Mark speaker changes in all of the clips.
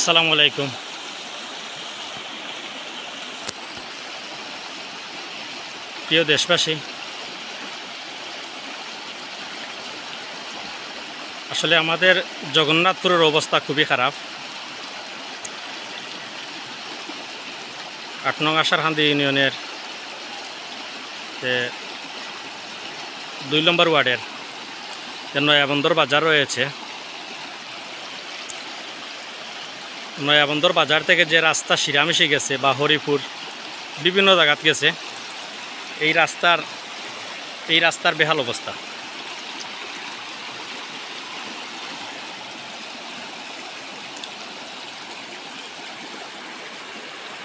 Speaker 1: আসসালামু আলাইকুম প্রিয় দেশবাসী। আসলে আমাদের জগন্নাথপুরের অবস্থা খুবই খারাপ। ৮ নং আশারকান্দি ইউনিয়নের ২ নম্বর ওয়ার্ডের যে নয়াবন্দর বাজার রয়েছে, নয়াবন্দর বাজার থেকে যে রাস্তা শিরামিশি গেছে বা হরিপুর বিভিন্ন জায়গাত গেছে, এই রাস্তার বেহাল অবস্থা।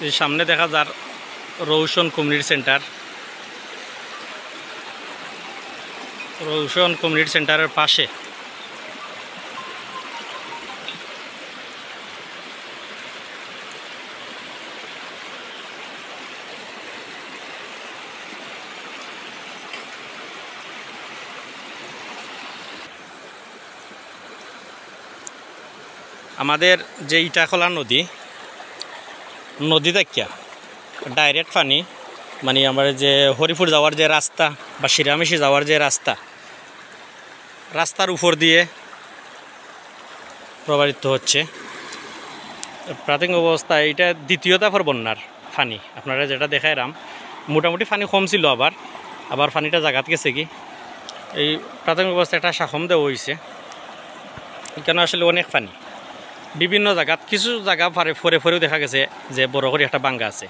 Speaker 1: এই সামনে দেখা যার Rowshan community centre, Rowshan community সেন্টারের পাশে আমাদের যে ইটাখোলা নদী দেখিয়া ডাইরেক্ট পানি, মানে আমার যে হরিপুর যাওয়ার যে রাস্তা বা শিরামিশি যাওয়ার যে রাস্তার উপর দিয়ে প্রবাহিত হচ্ছে। প্রাথমিক অবস্থায় এটা দ্বিতীয় দফার বন্যার পানি, আপনারা যেটা দেখাইলাম মোটামুটি পানি কম ছিল, আবার পানিটা জায়গাত গেছে কি। এই প্রাথমিক অবস্থায় একটা শাসন দেওয়া হয়েছে, এখানে আসলে অনেক পানি বিভিন্ন জায়গাত, কিছু জায়গা ফরেও দেখা গেছে যে বড় করে একটা বাঙ্গা আছে,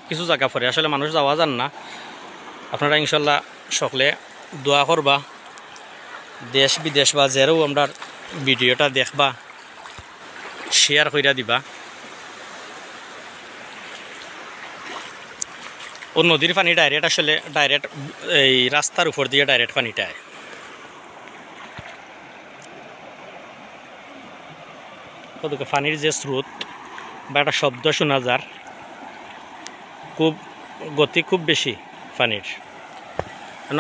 Speaker 1: কিছু জায়গা ফরে আসলে মানুষ যাওয়া যান না। আপনারা ইনশাল্লাহ সকলে দোয়া করবা, দেশ বিদেশ বা যেও আমরা ভিডিওটা দেখবা শেয়ার কইরা দিবা। ও নদীর পানি ডাইরেক্ট এই রাস্তার উপর দিয়ে ডাইরেক্ট পানিটা আয়। পানির যে স্রোত বা একটা শব্দ শোনা যার, গতি খুব বেশি পানির।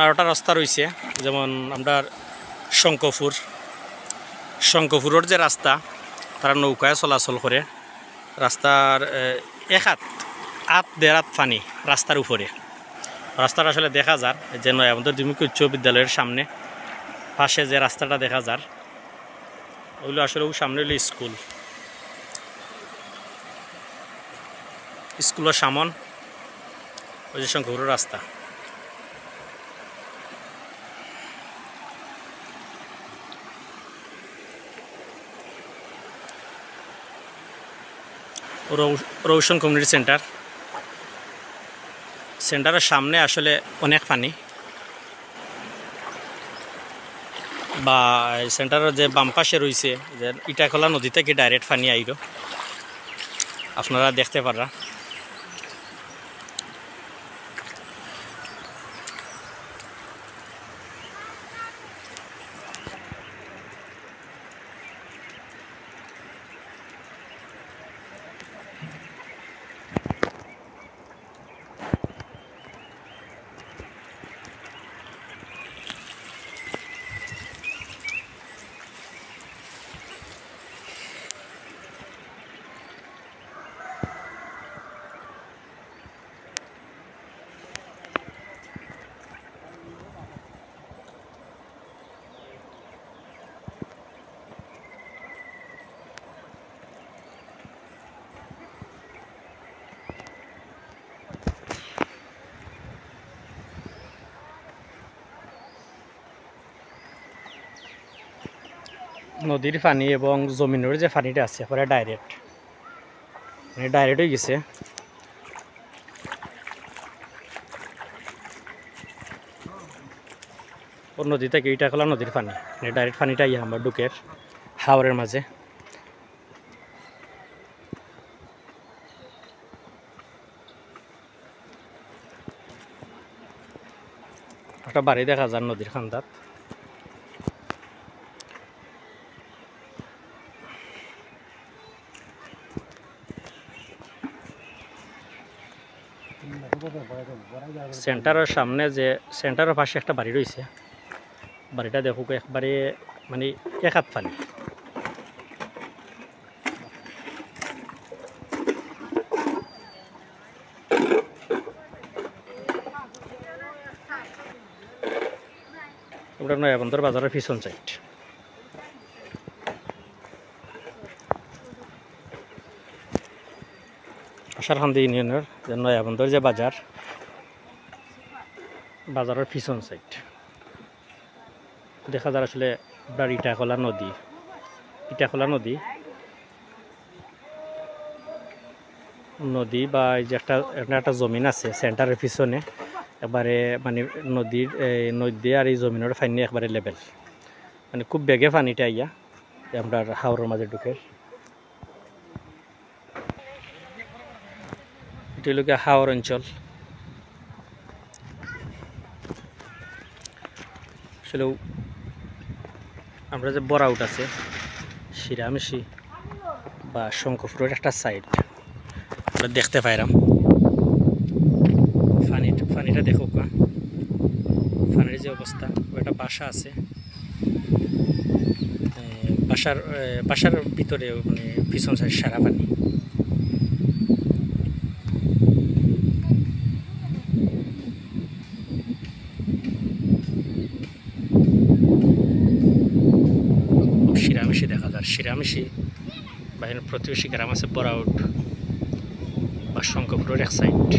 Speaker 1: আর একটা রাস্তা রয়েছে, যেমন আমরা শঙ্কপুরের যে রাস্তা, তারা নৌকায় চলাচল করে, রাস্তার দেড় হাত পানি রাস্তার উপরে। রাস্তাটা আসলে দেখা যার যে নয়াবন্দর দ্বিমুখী উচ্চ বিদ্যালয়ের সামনে পাশে যে রাস্তাটা দেখা যার, ওইগুলো আসলে সামনে হলো স্কুলের সামন ওই যে শঙ্কপুরের রাস্তা। রৌশন কমিউনিটি সেন্টারের সামনে আসলে অনেক পানি, বা সেন্টারের যে বাম পাশে রয়েছে যে ইটাখোলা নদী থেকে ডাইরেক্ট পানি আইল, আপনারা দেখতে পারা। নদীর পানি এবং জমিনের যে পানিটা আছে পরে ডাইরেক্ট হয়ে গেছে। ওর নদী থেকে ইটাখোলা নদীর পানি, ডাইরেক্ট পানিটা আমার ডুকের হাওরের মাঝে। একটা বাড়ি দেখা যায় নদীর খান্দাত। সেন্টারের সামনে যে সেন্টারের পাশে একটা বাড়ি রয়েছে, বাড়িটা দেখুক একবারে মানে এক হাত পানি। ওটা নয়াবন্দর বাজারের পিছন সাইড। আশারকান্দি ইউনিয়নের যে নয়াবন্দর যে বাজারের পিছন সাইড দেখা যায় আসলে আপনার ইটাখোলা নদী বা এই যে একটা জমিন আছে সেন্টারের পিছনে একবারে মানে নদী আর এই জমিনের পানি একবারে লেভেল, মানে খুব বেগে পানিটা ইয়া আপনার হাওরের মাঝে ঢুকে। এটি হলো হাওর অঞ্চল। আসলে আমরা যে বরাউট আছে শিরামিশি বা শঙ্করপুরের একটা সাইড দেখতে পাইলাম। পানিটা দেখো, পানির যে অবস্থা, একটা বাসা আছে, বাসার ভিতরে মানে পিছন সাইড সারা পানি। শিরামিশি দেখা যায়, শিরামিশি বা প্রতিবেশী গ্রাম আছে বরাউট বা শঙ্করপুরের এক সাইড।